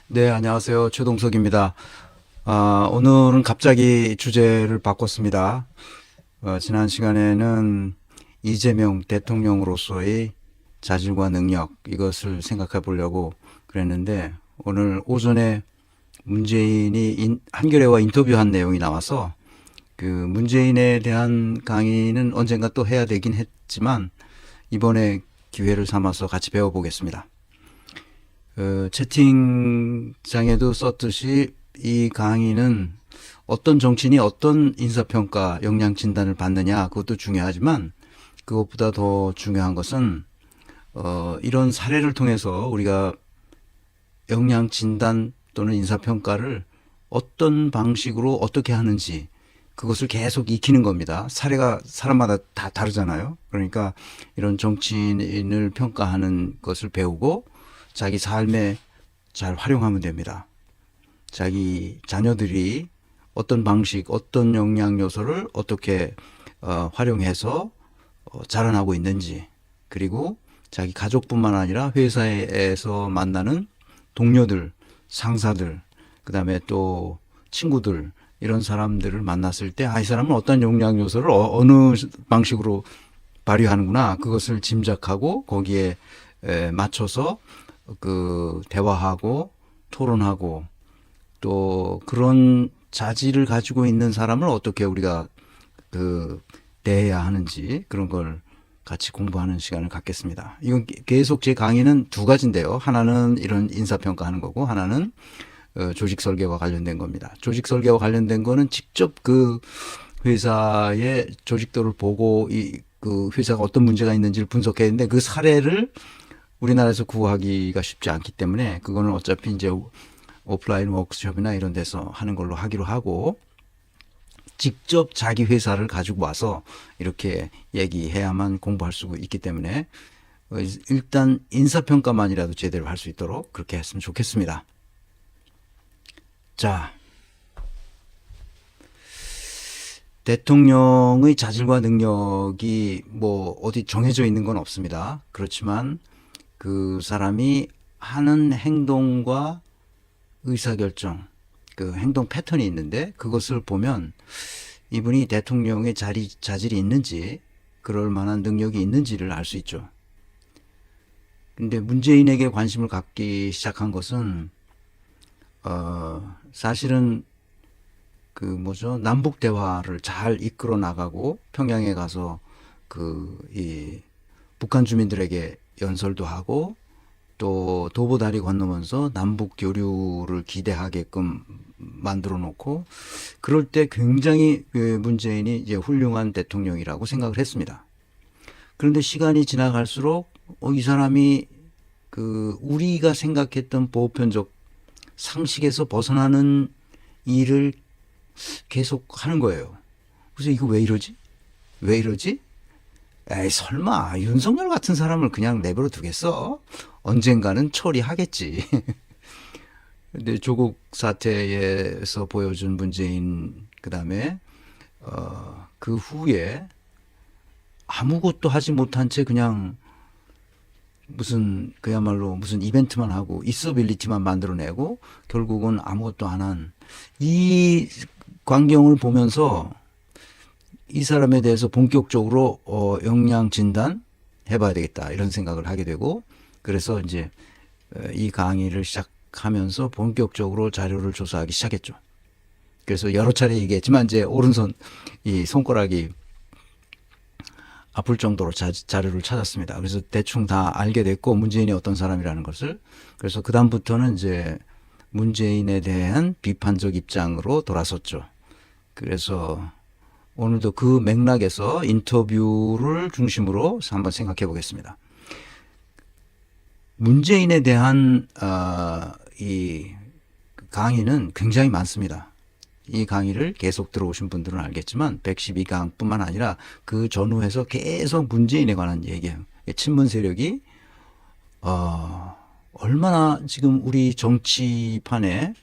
네, 안녕하세요. 최동석입니다. 오늘은 갑자기 주제를 바꿨습니다. 지난 시간에는 이재명 대통령으로서의 자질과 능력, 이것을 생각해 보려고 그랬는데, 오늘 오전에 문재인이 한겨레와 인터뷰한 내용이 나와서, 그 문재인에 대한 강의는 언젠가 또 해야 되긴 했지만, 이번에 기회를 삼아서 같이 배워보겠습니다. 채팅창에도 썼듯이 이 강의는 어떤 정치인이 어떤 인사평가 역량 진단을 받느냐, 그것도 중요하지만 그것보다 더 중요한 것은 이런 사례를 통해서 우리가 역량 진단 또는 인사평가를 어떤 방식으로 어떻게 하는지 그것을 계속 익히는 겁니다. 사례가 사람마다 다 다르잖아요. 그러니까 이런 정치인을 평가하는 것을 배우고 자기 삶에 잘 활용하면 됩니다. 자기 자녀들이 어떤 방식, 어떤 역량 요소를 어떻게 활용해서 자라나고 있는지, 그리고 자기 가족뿐만 아니라 회사에서 만나는 동료들, 상사들, 그 다음에 또 친구들, 이런 사람들을 만났을 때, 이 사람은 어떤 역량 요소를 어느 방식으로 발휘하는구나, 그것을 짐작하고 거기에 맞춰서 그 대화하고 토론하고 또 그런 자질을 가지고 있는 사람을 어떻게 우리가 그 대해야 하는지, 그런 걸 같이 공부하는 시간을 갖겠습니다. 이건 계속 제 강의는 두 가지인데요. 하나는 이런 인사평가하는 거고, 하나는 조직 설계와 관련된 겁니다. 조직 설계와 관련된 거는 직접 그 회사의 조직도를 보고 그 회사가 어떤 문제가 있는지를 분석했는데, 그 사례를 우리나라에서 구하기가 쉽지 않기 때문에 그거는 어차피 이제 오프라인 워크숍이나 이런 데서 하는 걸로 하기로 하고, 직접 자기 회사를 가지고 와서 이렇게 얘기해야만 공부할 수 있기 때문에 일단 인사평가만이라도 제대로 할 수 있도록 그렇게 했으면 좋겠습니다. 자, 대통령의 자질과 능력이 뭐 어디 정해져 있는 건 없습니다. 그렇지만 그 사람이 하는 행동과 의사결정, 그 행동 패턴이 있는데, 그것을 보면 이분이 대통령의 자질이 있는지, 그럴 만한 능력이 있는지를 알 수 있죠. 근데 문재인에게 관심을 갖기 시작한 것은 사실은 그 뭐죠, 남북 대화를 잘 이끌어 나가고 평양에 가서 이 북한 주민들에게 연설도 하고 또 도보다리 건너면서 남북 교류를 기대하게끔 만들어 놓고, 그럴 때 굉장히 문재인이 이제 훌륭한 대통령이라고 생각을 했습니다. 그런데 시간이 지나갈수록 이 사람이 그 우리가 생각했던 보편적 상식에서 벗어나는 일을 계속 하는 거예요. 그래서 이거 왜 이러지? 왜 이러지? 에이, 설마 윤석열 같은 사람을 그냥 내버려 두겠어? 언젠가는 처리하겠지. 근데 조국 사태에서 보여준 문재인, 그다음에 그 후에 아무것도 하지 못한 채 그냥 무슨 그야말로 무슨 이벤트만 하고 있어빌리티만 만들어내고 결국은 아무것도 안 한 이 광경을 보면서 이 사람에 대해서 본격적으로 역량 진단 해봐야 되겠다, 이런 생각을 하게 되고, 그래서 이제 이 강의를 시작하면서 본격적으로 자료를 조사하기 시작했죠. 그래서 여러 차례 얘기했지만 이제 오른손 이 손가락이 아플 정도로 자료를 찾았습니다. 그래서 대충 다 알게 됐고, 문재인이 어떤 사람이라는 것을. 그래서 그 다음부터는 이제 문재인에 대한 비판적 입장으로 돌아섰죠. 그래서 오늘도 그 맥락에서 인터뷰를 중심으로 한번 생각해 보겠습니다. 문재인에 대한 이 강의는 굉장히 많습니다. 이 강의를 계속 들어오신 분들은 알겠지만 112강뿐만 아니라 그 전후에서 계속 문재인에 관한 얘기예요. 친문 세력이 얼마나 지금 우리 정치판에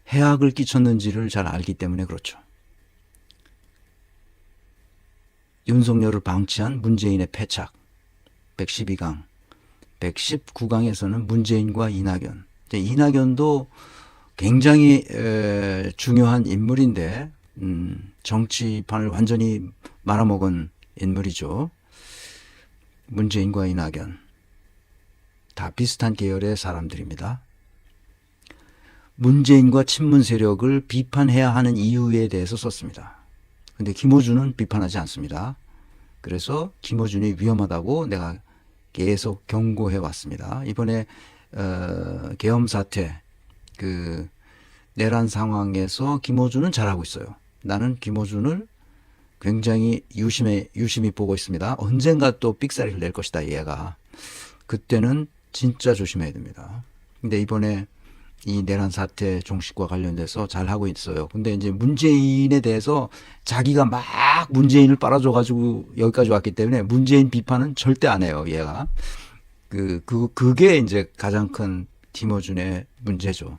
해악을 끼쳤는지를 잘 알기 때문에 그렇죠. 윤석열을 방치한 문재인의 패착 112강, 119강에서는 문재인과 이낙연, 이낙연도 굉장히 중요한 인물인데 정치판을 완전히 말아먹은 인물이죠. 문재인과 이낙연 다 비슷한 계열의 사람들입니다. 문재인과 친문 세력을 비판해야 하는 이유에 대해서 썼습니다. 근데 김어준은 비판하지 않습니다. 그래서 김어준이 위험하다고 내가 계속 경고해 왔습니다. 이번에 계엄 사태 그 내란 상황에서 김어준은 잘하고 있어요. 나는 김어준을 굉장히 유심히 보고 있습니다. 언젠가 또 삑사리를 낼 것이다, 얘가. 그때는 진짜 조심해야 됩니다. 근데 이번에 이 내란 사태 종식과 관련돼서 잘 하고 있어요. 근데 이제 문재인에 대해서 자기가 막 문재인을 빨아줘가지고 여기까지 왔기 때문에 문재인 비판은 절대 안 해요, 얘가. 그게 이제 가장 큰 김어준의 문제죠.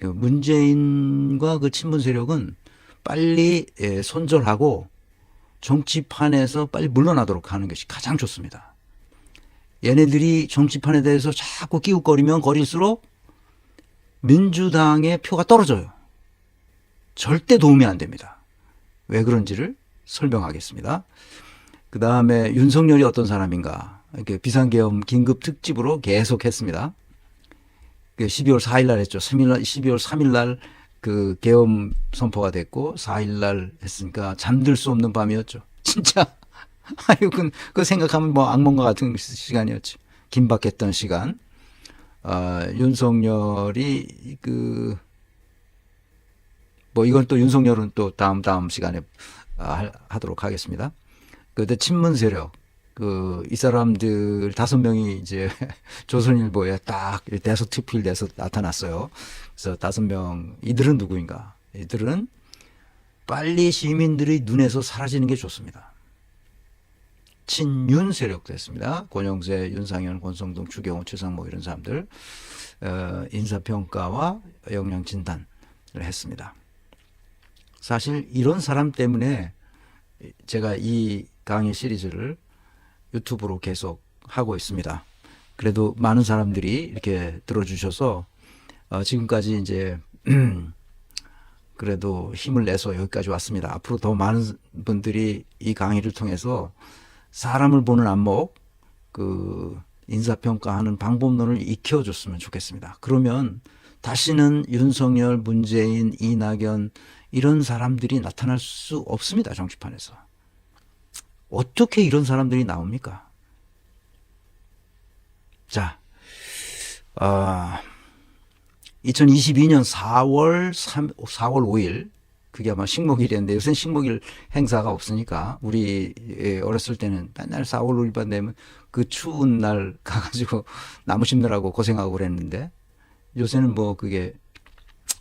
문재인과 그 친문 세력은 빨리 손절하고 정치판에서 빨리 물러나도록 하는 것이 가장 좋습니다. 얘네들이 정치판에 대해서 자꾸 끼웃거리면 거릴수록 민주당의 표가 떨어져요. 절대 도움이 안 됩니다. 왜 그런지를 설명하겠습니다. 그 다음에 윤석열이 어떤 사람인가. 이렇게 비상계엄 긴급 특집으로 계속 했습니다. 12월 4일 날 했죠. 12월 3일 날 그 계엄 선포가 됐고 4일 날 했으니까 잠들 수 없는 밤이었죠. 진짜 아유 그 생각하면 뭐 악몽과 같은 시간이었죠. 긴박했던 시간. 윤석열이 뭐 이건 또 윤석열은 또 다음 시간에 하도록 하겠습니다. 근데 친문 세력 이 사람들 5명이 이제 조선일보에 딱 대서특필돼서 나타났어요. 그래서 5명, 이들은 누구인가? 이들은 빨리 시민들의 눈에서 사라지는 게 좋습니다. 친윤 세력 됐습니다. 권영세, 윤상현, 권성동, 추경호, 최상목 이런 사람들 인사평가와 역량진단을 했습니다. 사실 이런 사람 때문에 제가 이 강의 시리즈를 유튜브로 계속 하고 있습니다. 그래도 많은 사람들이 이렇게 들어주셔서 지금까지 이제 그래도 힘을 내서 여기까지 왔습니다. 앞으로 더 많은 분들이 이 강의를 통해서 사람을 보는 안목, 인사평가하는 방법론을 익혀줬으면 좋겠습니다. 그러면 다시는 윤석열, 문재인, 이낙연 이런 사람들이 나타날 수 없습니다. 정치판에서. 어떻게 이런 사람들이 나옵니까? 자, 2022년 4월 5일, 그게 아마 식목일이었는데 요새는 식목일 행사가 없으니까 우리 어렸을 때는 맨날 4월 5일만 되면 그 추운 날 가가지고 나무 심느라고 고생하고 그랬는데 요새는 뭐 그게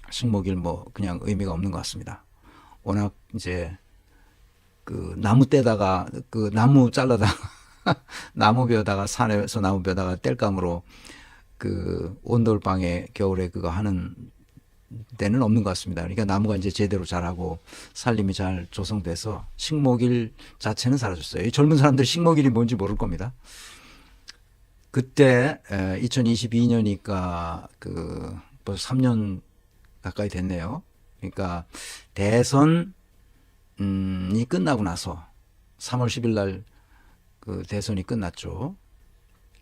식목일 뭐 그냥 의미가 없는 것 같습니다. 워낙 이제 나무 떼다가 나무 잘라다가 나무 베어다가 산에서 나무 베어다가 땔감으로 온돌방에 겨울에 그거 하는 데는 없는 것 같습니다. 그러니까 나무가 이제 제대로 자라고 살림이 잘 조성돼서 식목일 자체는 사라졌어요. 이 젊은 사람들 식목일이 뭔지 모를 겁니다. 그때 2022년이니까 벌써 3년 가까이 됐네요. 그러니까 대선이 끝나고 나서 3월 10일 날 대선이 끝났죠.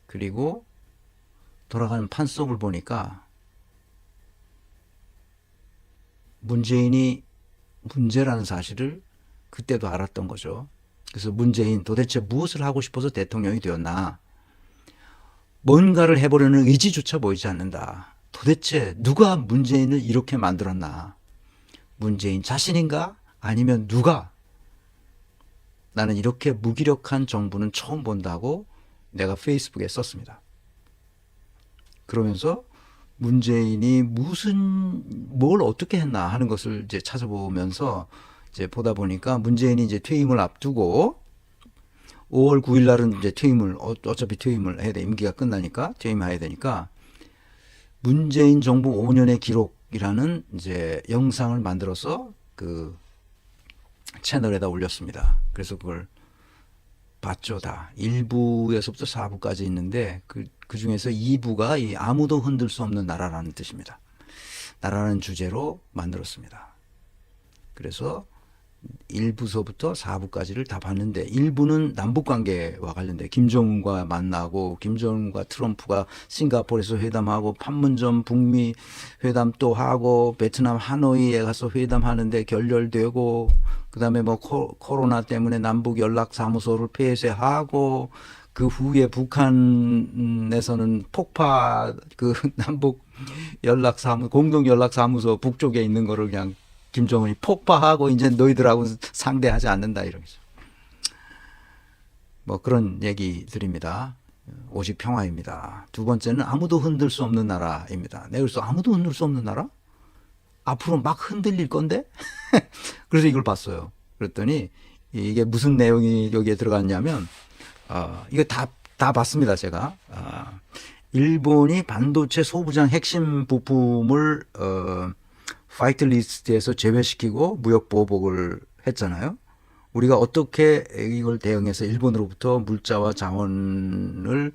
그리고 돌아가는 판속을 보니까 문재인이 문제라는 사실을 그때도 알았던 거죠. 그래서 문재인 도대체 무엇을 하고 싶어서 대통령이 되었나? 뭔가를 해보려는 의지조차 보이지 않는다. 도대체 누가 문재인을 이렇게 만들었나? 문재인 자신인가? 아니면 누가? 나는 이렇게 무기력한 정부는 처음 본다고 내가 페이스북에 썼습니다. 그러면서 문재인이 뭘 어떻게 했나 하는 것을 이제 찾아보면서 이제 보다 보니까 문재인이 이제 퇴임을 앞두고 5월 9일 날은 이제 어차피 퇴임을 해야 돼. 임기가 끝나니까 퇴임해야 되니까 문재인 정부 5년의 기록이라는 이제 영상을 만들어서 채널에다 올렸습니다. 그래서 그걸 봤죠, 다. 1부에서부터 4부까지 있는데 그 중에서 2부가 이 아무도 흔들 수 없는 나라라는 뜻입니다. 나라는 주제로 만들었습니다. 그래서 1부서부터 4부까지를 다 봤는데 1부는 남북관계와 관련돼 김정은과 만나고 김정은과 트럼프가 싱가포르에서 회담하고 판문점 북미 회담 또 하고 베트남 하노이에 가서 회담하는데 결렬되고 그다음에 뭐 코로나 때문에 남북 연락 사무소를 폐쇄하고 그 후에 북한에서는 폭파 그 남북 공동 연락 사무소 북쪽에 있는 거를 그냥 김정은이 폭파하고 이제 너희들하고 상대하지 않는다 이러면서 뭐 그런 얘기들입니다. 오직 평화입니다. 두 번째는 아무도 흔들 수 없는 나라입니다. 내가 그래서 아무도 흔들 수 없는 나라? 앞으로 막 흔들릴 건데? 그래서 이걸 봤어요. 그랬더니 이게 무슨 내용이 여기에 들어갔냐면 이거 다 봤습니다 제가. 일본이 반도체 소부장 핵심 부품을 화이트 리스트에서 제외시키고 무역 보복을 했잖아요. 우리가 어떻게 이걸 대응해서 일본으로부터 물자와 자원을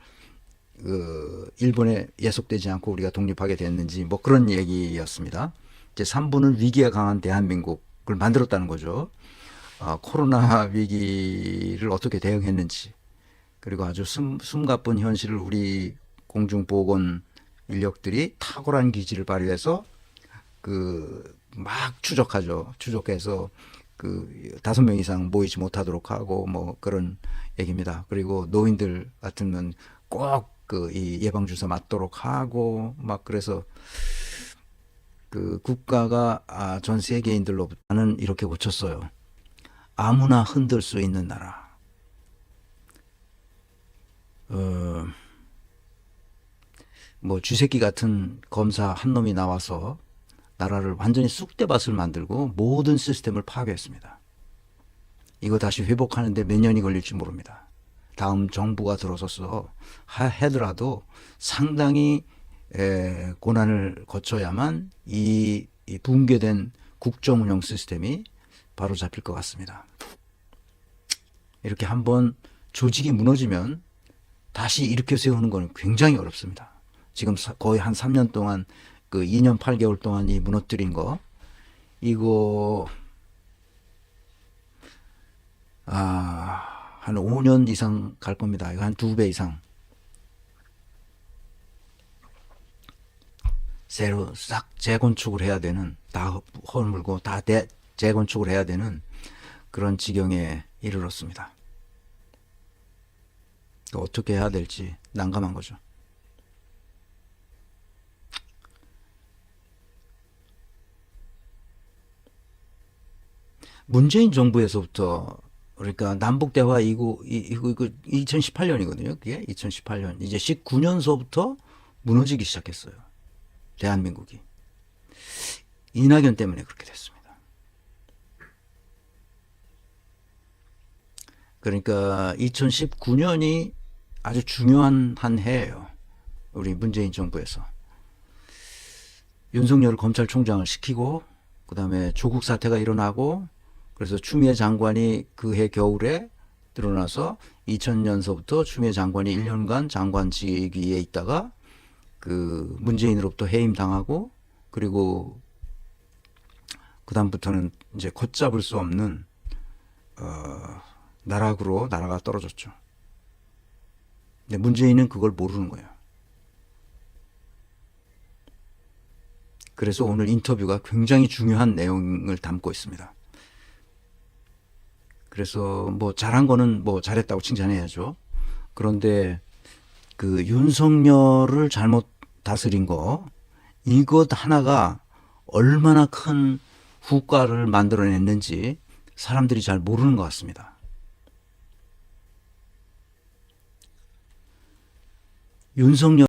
일본에 예속되지 않고 우리가 독립하게 됐는지 뭐 그런 얘기였습니다. 이제 3부는 위기가 강한 대한민국을 만들었다는 거죠. 코로나 위기를 어떻게 대응했는지 그리고 아주 숨가쁜 현실을 우리 공중보건 인력들이 탁월한 기지를 발휘해서 막 추적하죠. 추적해서 5명 이상 모이지 못하도록 하고 뭐 그런 얘기입니다. 그리고 노인들 같으면 꼭 이 예방주사 맞도록 하고 막 그래서 국가가 전 세계인들로부터는 이렇게 고쳤어요. 아무나 흔들 수 있는 나라. 뭐 쥐새끼 같은 검사 한 놈이 나와서 나라를 완전히 쑥대밭을 만들고 모든 시스템을 파괴했습니다. 이거 다시 회복하는데 몇 년이 걸릴지 모릅니다. 다음 정부가 들어서서 하더라도 상당히 고난을 거쳐야만 이 붕괴된 국정운영 시스템이 바로 잡힐 것 같습니다. 이렇게 한번 조직이 무너지면 다시 일으켜 세우는 건 굉장히 어렵습니다. 지금 거의 한 3년 동안 2년 8개월 동안 이 무너뜨린 거 이거 한 5년 이상 갈 겁니다. 이거 한 2배 이상 새로 싹 재건축을 해야 되는 다 허물고 다 재건축을 해야 되는 그런 지경에 이르렀습니다. 어떻게 해야 될지 난감한 거죠. 문재인 정부에서부터 그러니까 남북대화 이거 2018년이거든요. 그게 2018년 이제 19년서부터 무너지기 시작했어요. 대한민국이 이낙연 때문에 그렇게 됐습니다. 그러니까 2019년이 아주 중요한 한 해예요. 우리 문재인 정부에서 윤석열을 검찰총장을 시키고 그 다음에 조국 사태가 일어나고 그래서 추미애 장관이 그해 겨울에 드러나서 2000년서부터 추미애 장관이 1년간 장관직위에 있다가 문재인으로부터 해임당하고 그리고 그 다음부터는 이제 걷잡을 수 없는 나락으로 나라가 떨어졌죠. 근데 문재인은 그걸 모르는 거예요. 그래서 오늘 인터뷰가 굉장히 중요한 내용을 담고 있습니다. 그래서 뭐 잘한 거는 뭐 잘했다고 칭찬해야죠. 그런데 윤석열을 잘못 다스린 거 이것 하나가 얼마나 큰 후과를 만들어냈는지 사람들이 잘 모르는 것 같습니다. 윤석열